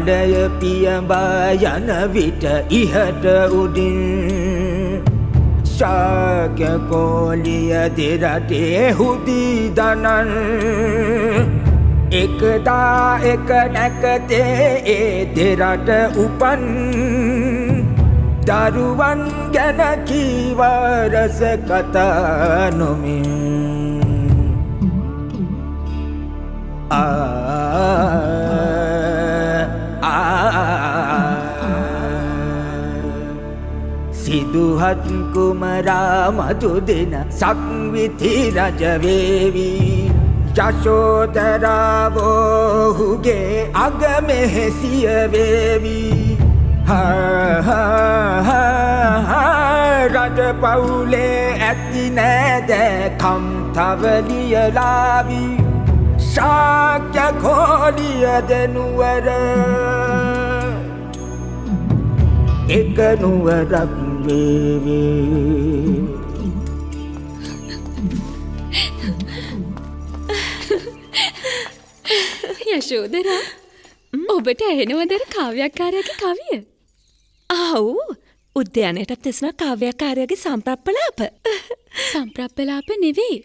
කඩය පියඹා යන විට ඉහට උඩින් ශාක්‍ය කෝලිය දෙරටේ හුදී දනන් එකදා එක නැකතේ ඒ දෙරට උපන් දරුවන් ගැන කීවරස කතා නොමින් සිදුහත් කුමරා මතු දෙන සක්විති රජ වේවි යශෝදරාවෝහුගේ අගමෙහෙසිය වේවි රජ පවුලේ ඇති නෑදෑකම් තවලියලාවි ශාක්‍ය කෝලිය දෙනුවර එක නුවරක් වේවි යශෝදරා ඔබට ඇහෙනවද කාව්‍යකාරයාගේ කවිය? ආව් උද්‍යානයටත් එසන කාව්‍යකාරයාගේ සම්ප්‍රප්පලාප. සම්ප්‍රප්පලාප නෙවෙයි.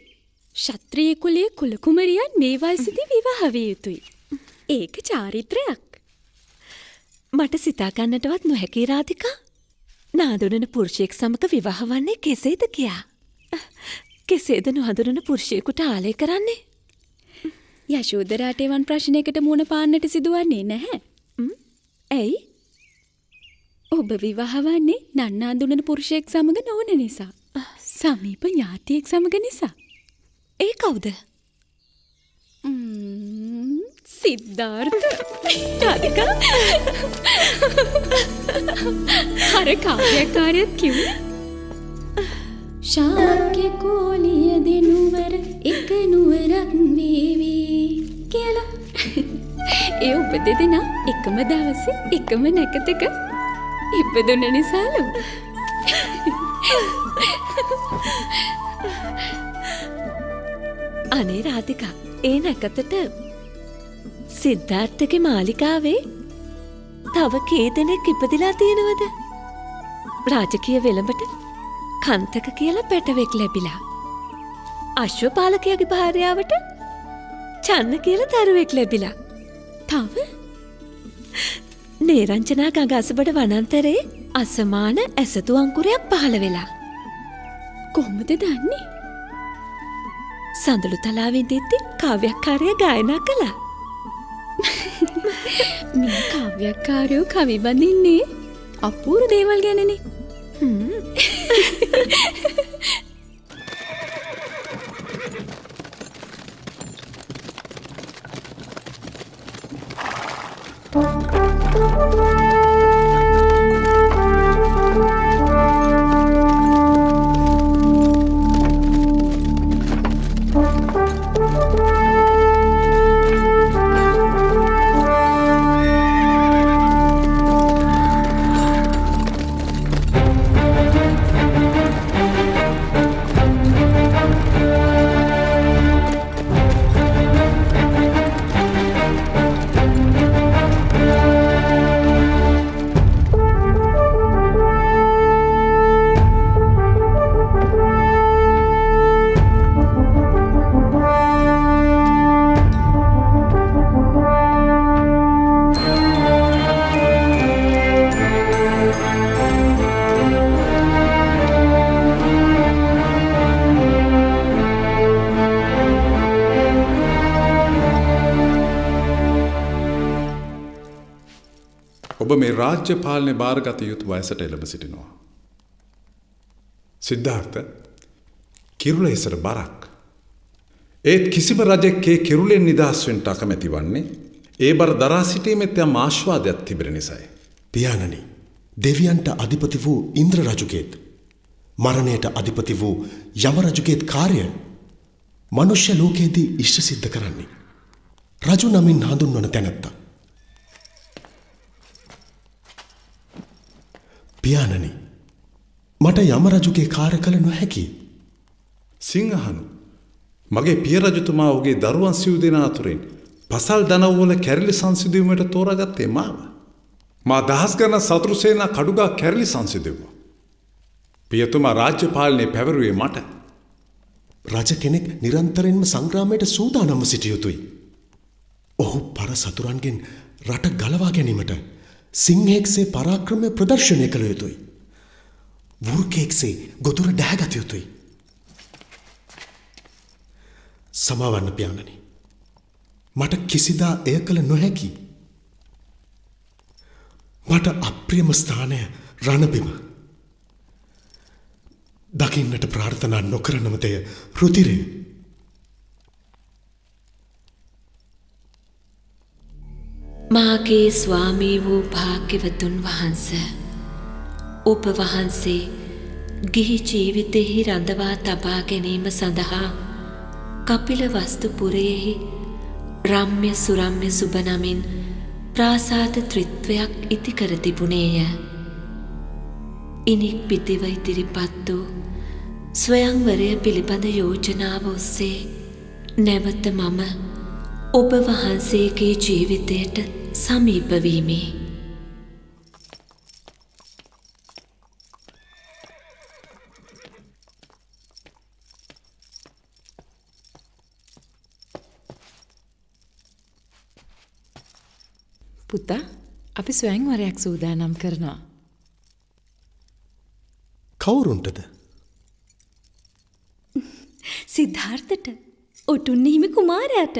ශත්‍රීය කුලයේ කුලකුමරියන් මේ වයසේදී විවාහ විය යුතුයි. ඒක චාරිත්‍රයක්. මට සිතා ගන්නටවත් නොහැකි රාධිකා. නාඳුනන පුරුෂයෙක් සමග විවාහ වන්නේ කෙසේද කියා. කෙසේද නොහඳුනන පුරුෂයෙකුට ආලය කරන්නේ? යශෝදරාට එවන් ප්‍රශ්නයකට මුහුණ පාන්නට සිදුවන්නේ නැහැ. ඇයි? ඔබ විවාහ වන්නේ නන්නාඳුනන පුරුෂයෙක් සමග නොවන නිසා. සමීප ඥාතියෙක් සමග නිසා. ඒ කවුද? සිද්ධාර්ථ. රාධිකා. අර කාව්‍යකාරයත් කිව්වේ ශාක්‍ය කෝලිය දෙනුවර එක නුවරක් වේවි කියලා. ඒ ඔබ දෙදෙනා එකම දවසේ එකම නැකතක ඉපදුන නිසාලු. අනේ රාධිකා, ඒ නැකතට සිද්ධාර්ථගේ මාලිකාවේ තව කී දෙනෙක් ඉපදිලා තියෙනවද? රාජකීය වෙළඹට කන්තක කියලා පැටවෙක් ලැබිලා. අශ්වපාලකයාගේ භාර්යාවට චන්න කියලා දරුවෙක් ලැබිලා. තව නේරංජනා ගඟ අසබඩ වනාන්තරයේ අසමාන ඇසතු අංකුරයක් පහළ වෙලා. කොහොමද දන්නේ? සඳලු තලාවෙන් දෙද්දි කාව්‍යකාරයා ගායනා කළා. මේ කාව්‍යකාරයෝ කවි බඳින්නේ අපූර්ව දේවල් ගැනනේ. ඔබ මේ රාජ්‍ය පාලනය භාරගත යුතු වයසට එළඹ සිටිනවා. සිද්ධාර්ථ, කිරුළ ඉසර බරක්. ඒත් කිසිම රජෙක්ගේ කිරුළෙන් නිදහස් වෙන්න අකමැති වන්නේ ඒ බර දරා සිටීමෙත් යම් ආශ්වාදයක් තිබෙන නිසායි. පියාණනි, දෙවියන්ට අධිපති වූ ඉන්ද්‍ර රජුගේත් මරණයට අධිපති වූ යම රජුගේත් කාර්ය මනුෂ්‍ය ලෝකයේදී ඉෂ්ට සිද්ධ කරන්නේ රජු නමින් හඳුන්වන තැනැත්තා. පියාණනි, මට යම රජුගේ කාර්ය කළ නොහැකි. සිංහහනු, මගේ පිය රජතුමා ඔහුගේ දරුවන් සිව් දෙනා අතුරින් පසල් දනව්වල කැරලි සංසිඳීමට තෝරාගත්තේ මාව. මා දහස් ගණන් සතුරු සේනා කඩුගා කැරලි සංසිඳෙව්වා. පියතුමා රාජ්‍ය පාලනය පැවරුවේ මට. රජ කෙනෙක් නිරන්තරයෙන්ම සංග්‍රාමයට සූදානම්ව සිටිය යුතුයි. ඔහු පර සතුරන්ගෙන් රට ගලවා ගැනීමට සිංහෙක්සේ පරාක්‍රමය ප්‍රදර්ශනය කළ යුතුයි. වෘකයෙක්සේ ගොදුර ඩැහැගත යුතුයි. සමාවන්න පියාණනි. මට කිසිදා එය කළ නොහැකි. මට අප්‍රියම ස්ථානය රණබිම. දකින්නට ප්‍රාර්ථනා නොකරනමතය රුතිරය. මාගේ ස්වාමී වූ භාග්‍යවතුන් වහන්ස, ඔබ වහන්සේ ගිහි ජීවිතෙහි රඳවා තබා ගැනීම සඳහා කපිල වස්තුපුරයෙහි රම්‍ය සුරම්‍ය සුබ නමින් ප්‍රාසාද ත්‍රිත්වයක් ඉති කර තිබුණේය. ඉනික් පිතිව ඉදිරිපත් වූ ස්වයංවරය පිළිබඳ යෝජනාව ඔස්සේ නැවත මම ඔබ වහන්සේගේ ජීවිතයට සමීප වීමි. පුතා, අපි ස්වයංවරයක් සූදානම් කරනවා. කවුරුන්ටද? සිද්ධාර්ථට, ඔටුන්න හිමි කුමාරයාට.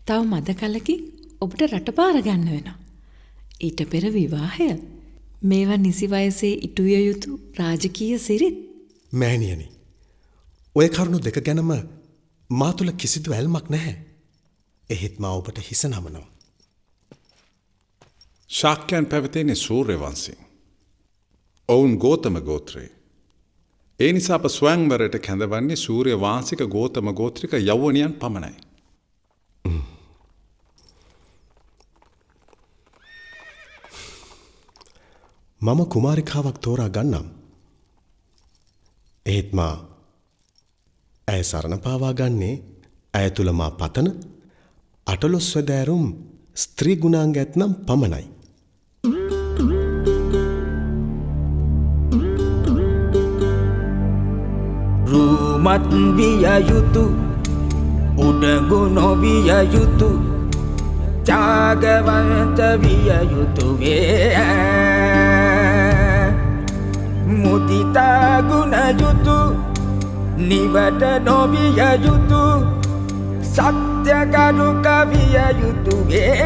තව මද කලකින් ඔබට රට පාර ගන්න වෙනවා. ඊට පෙර විවාහය. මේවා නිසි වයසේ ඉටුවිය යුතු රාජකීය සිරිත්. මෑණියනි, ඔය කරුණු දෙක ගැනම මා තුළ කිසිදු ඇල්මක් නැහැ. එහෙත් මා ඔබට හිස නමනවා. ශාක්‍යයන් පැවතෙන්නේ සූර්ය වංශයෙන්. ඔවුන් ගෝතම ගෝත්‍රයේ. ඒ නිසා අප ස්වයංවරයට කැඳවන්නේ සූර්ය වංශික ගෝතම ගෝත්‍රික යෞවනයන් පමණයි. මම කුමාරිකාවක් තෝරා ගන්නම්. එහෙත් මා ඇය සරණ පාවා ගන්නේ ඇය තුළ මා පතන අටලොස්වැදෑරුම් ස්ත්‍රී ගුණාංග ඇත්නම් පමණයි. රූමත් විය යුතු උඩගු නොවිය යුතු ජාගවන්ත විය යුතු වේ. මුදිතා ගුණ යුතු නිවට නොවිය යුතු සත්‍ය කරුක විය යුතු වේ.